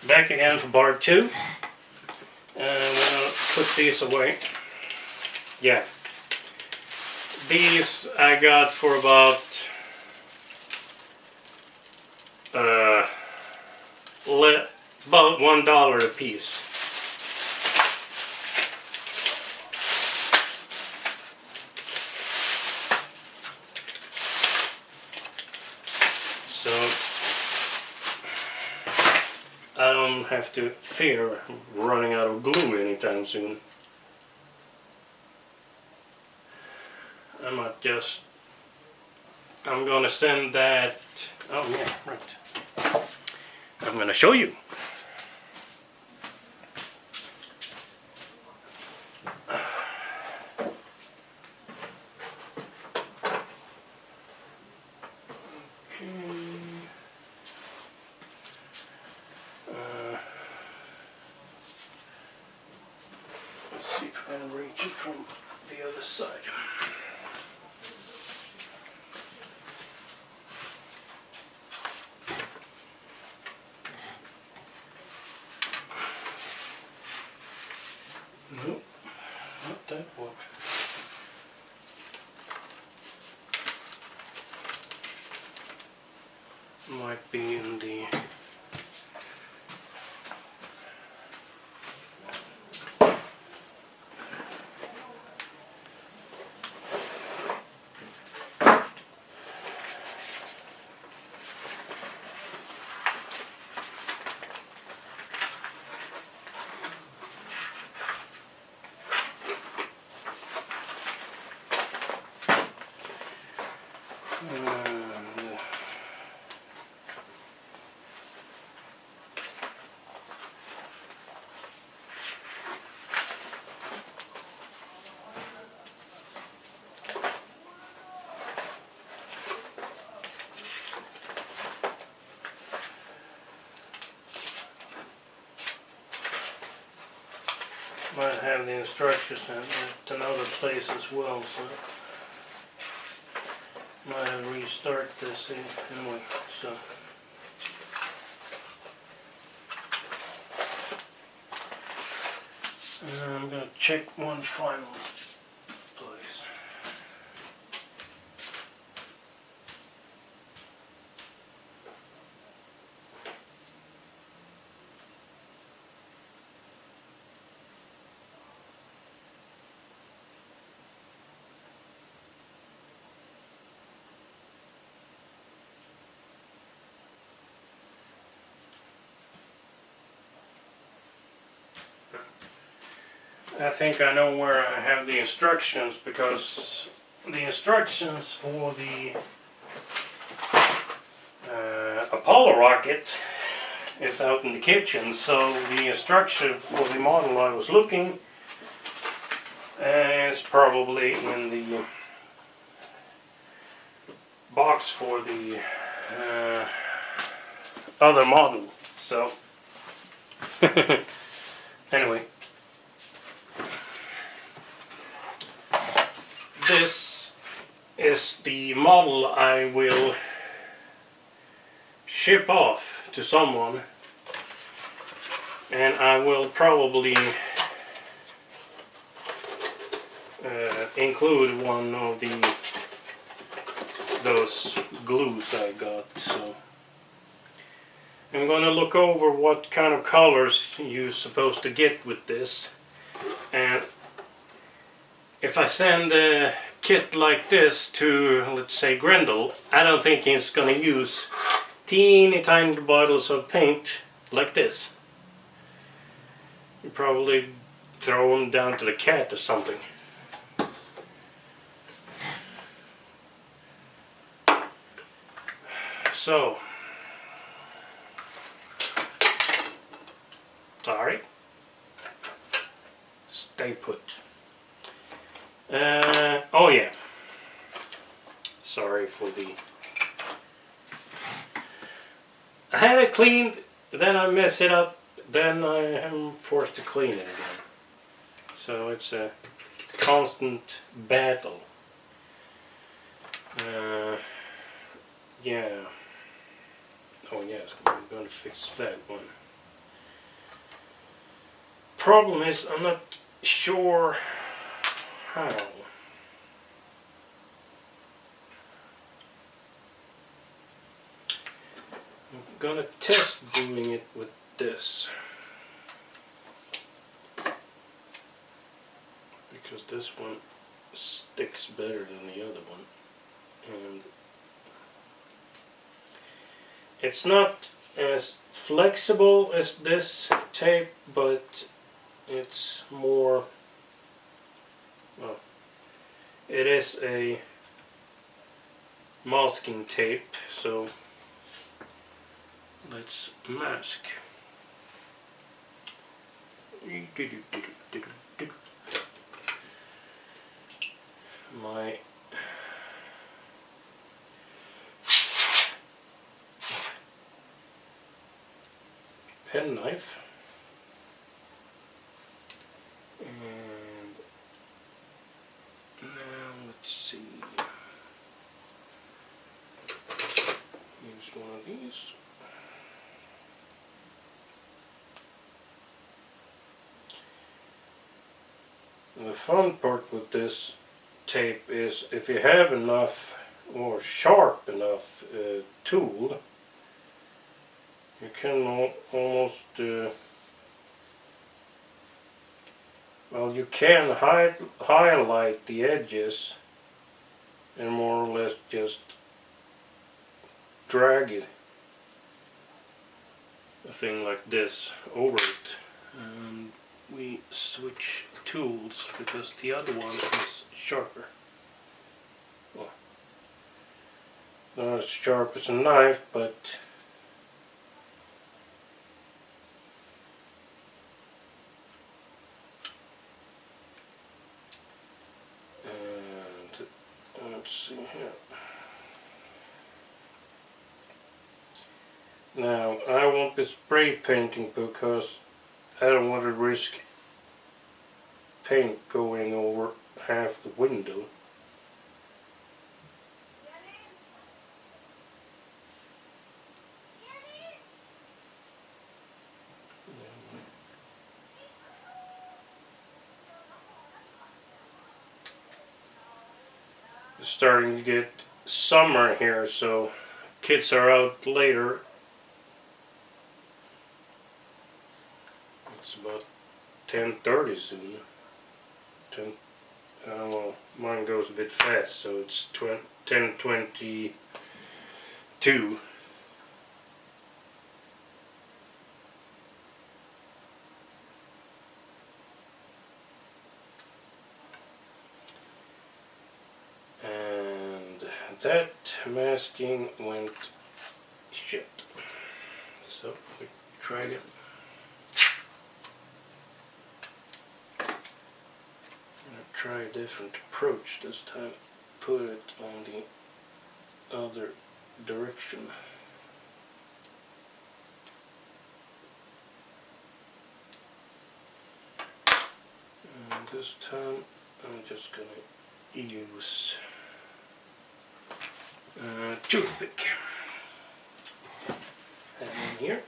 back again for part 2. And we're gonna put these away. Yeah. These I got for about $1 a piece. So I don't have to fear running out of glue anytime soon. I'm gonna send that, oh yeah, right. I'm gonna show you. Let's see if I can reach it from the other side. Nope, not that one. Might be in the might have the instructions at another place as well, so might have to restart this anyway. So I'm gonna check one final place. I think I know where I have the instructions, because the instructions for the Apollo rocket is out in the kitchen, so the instruction for the model I was looking is probably in the box for the other model. So anyway, this is the model I will ship off to someone, and I will probably include one of those glues I got. So I'm gonna look over what kind of colors you're supposed to get with this, and if I send a kit like this to, let's say, Grendel, I don't think he's gonna use teeny tiny bottles of paint like this. You probably throw them down to the cat or something. So, sorry, stay put. Oh yeah, sorry for the, I had it cleaned, then I mess it up, then I am forced to clean it again. So it's a constant battle. Yeah. Oh yes. going to fix that one. Problem is, I'm not sure how. I'm gonna test doing it with this, because this one sticks better than the other one, and it's not as flexible as this tape, but it's more, well, it is a masking tape, so let's mask. My pen knife, and now let's see, use one of these. And the fun part with this tape is if you have enough or sharp enough tool, you can almost well, you can highlight the edges and more or less just drag it, a thing like this, over it. And we switch tools because the other one is sharper. Well, not as sharp as a knife, but let's see here. Now, I won't be spray painting because I don't want to risk paint going over half the window. It's starting to get summer here, so kids are out later. It's about 10:30 soon. 10. Well, mine goes a bit fast, so it's 10:22. And that masking went shit. So we tried it. Try a different approach this time. Put it on the other direction. And this time I'm just gonna use a toothpick. And in here.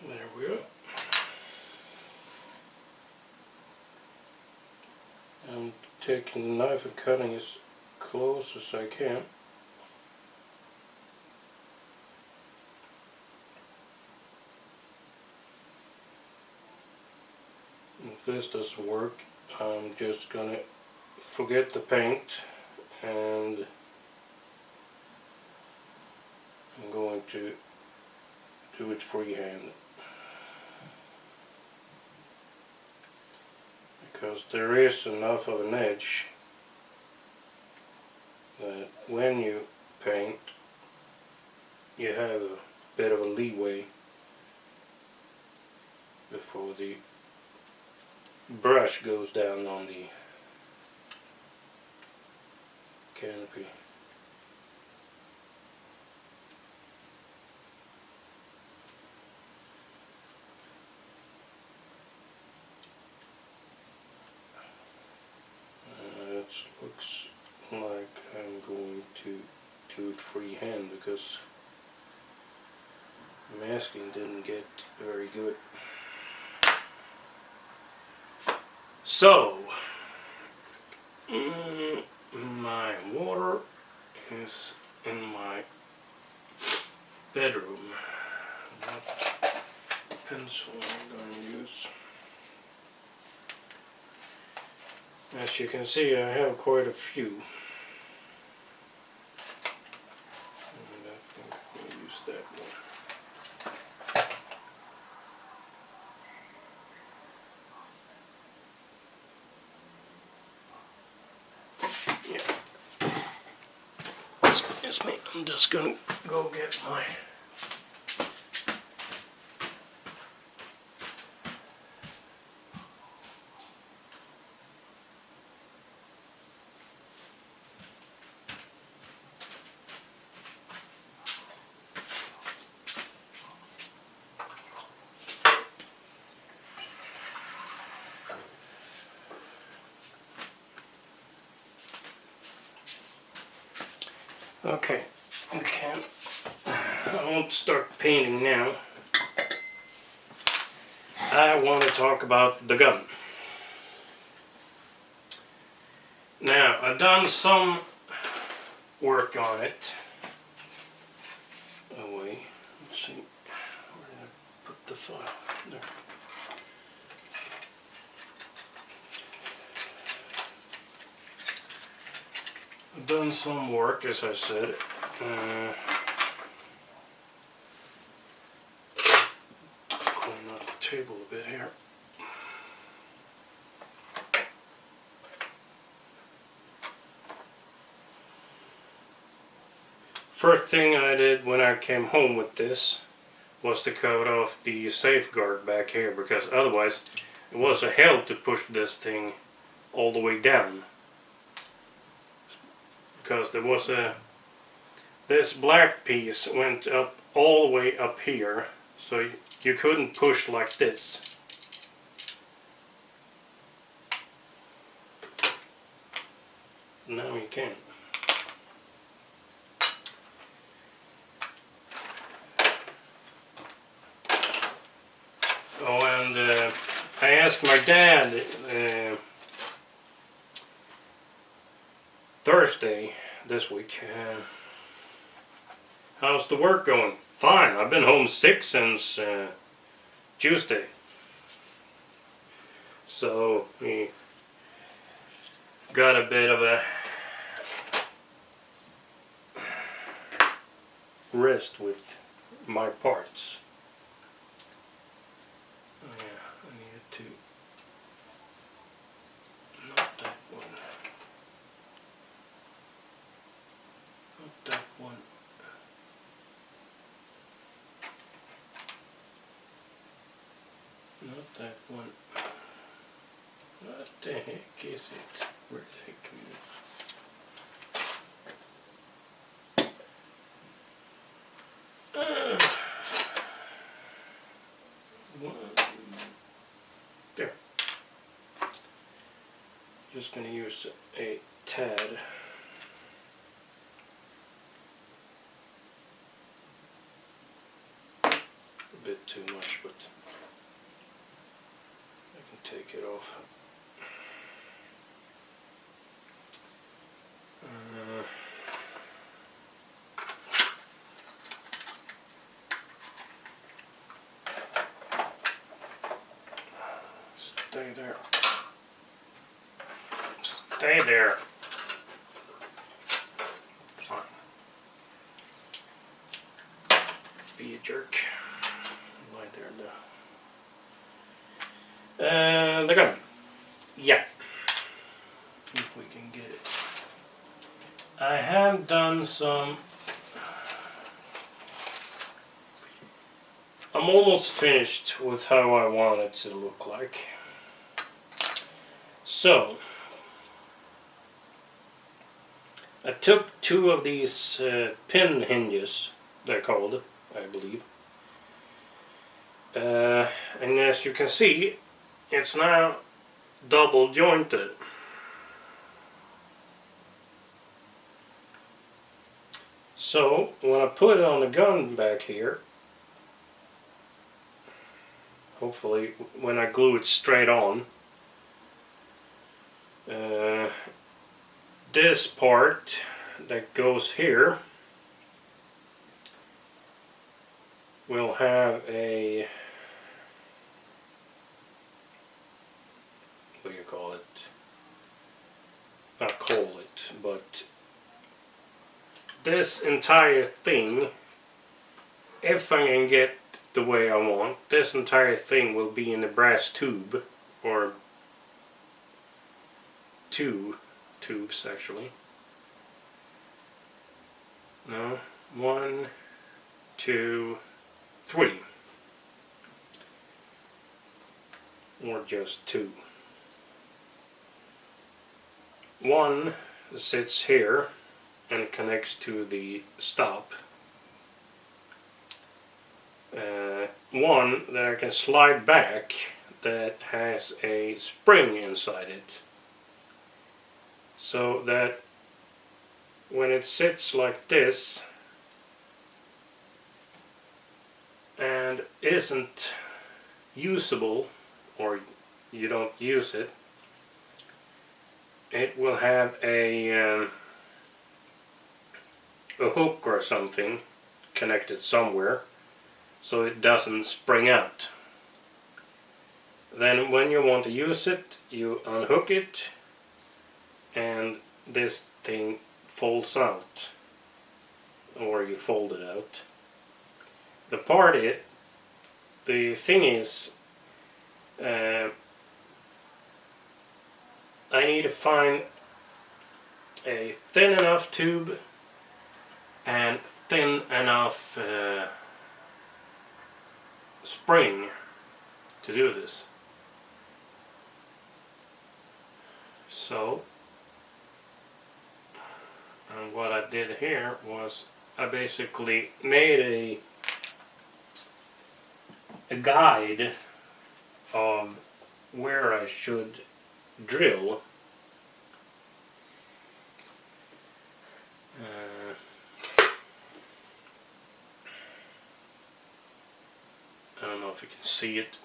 There we go. I'm taking the knife and cutting as close as I can. If this doesn't work, I'm just gonna forget the paint and I'm going to do it freehand. because there is enough of an edge that when you paint you have a bit of a leeway before the brush goes down on the canopy. That looks like I'm going to do it freehand because masking didn't get very good. So, my water is in my bedroom. What pencil I'm going to use? As you can see, I have quite a few. And I think I'm going to use that one. Excuse me, I'm just gonna go get my okay. I won't start painting now. I want to talk about the gun. Now, I've done some work on it. Oh wait, let's see. Where did I put the file? There. I've done some work, as I said. Clean up the table a bit here. First thing I did when I came home with this was to cut off the safeguard back here, because otherwise it was a hell to push this thing all the way down. Because there was this black piece went up all the way up here, so you couldn't push like this. Now you can. Oh, and I asked my dad Thursday this week, how's the work going? Fine, I've been home sick since Tuesday. So we got a bit of a rest with my parts. Oh yeah, I needed to, not that one, not that one. Not that one. What the heck is it? Where the heck are you? There. Just going to use a tad. A bit too much, but I can take it off. Stay there. Stay there. Fine. Be a jerk. Lie there. The gun. Yeah, if we can get it. I have done some. I'm almost finished with how I want it to look like. So I took two of these pin hinges, they're called, I believe. And as you can see, it's now double jointed. So when I put it on the gun back here, hopefully when I glue it straight on, this part that goes here will have a, what do you call it? Not call it, but this entire thing, if I can get the way I want, this entire thing will be in a brass tube, or two tubes actually. No, 1, 2, 3, or just 2. One sits here and connects to the stop. One that I can slide back that has a spring inside it, so that when it sits like this and isn't usable, or you don't use it, it will have a hook or something connected somewhere, so it doesn't spring out. Then when you want to use it, you unhook it and this thing folds out, or you fold it out. The thing is, I need to find a thin enough tube and thin enough spring to do this. So, and what I did here was I basically made a guide of where I should drill. I don't know if you can see it.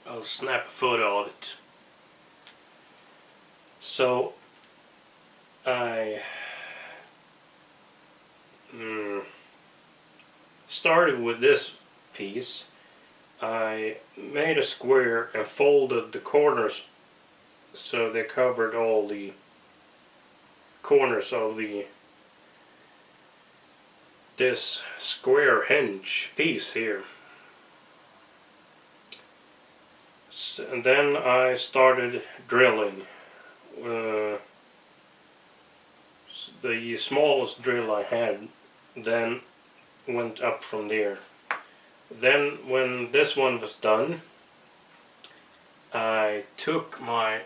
I'll snap a photo of it. So I started with this piece. I made a square and folded the corners so they covered all the corners of this square hinge piece here. And then I started drilling. The smallest drill I had then went up from there. Then when this one was done, I took my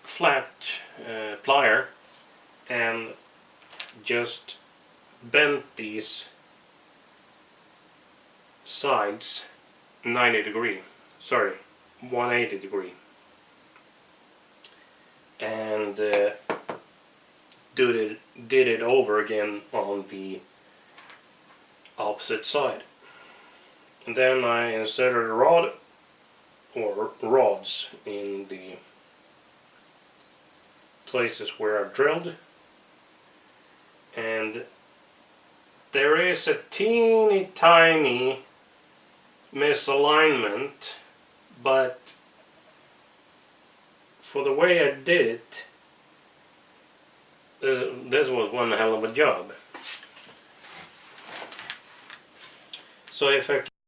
flat plier and just bent these sides 90 degree, sorry, 180 degree, and did it over again on the opposite side. And then I inserted a rod or rods in the places where I've drilled, and there is a teeny tiny misalignment, but for the way I did it, this was one hell of a job. So if I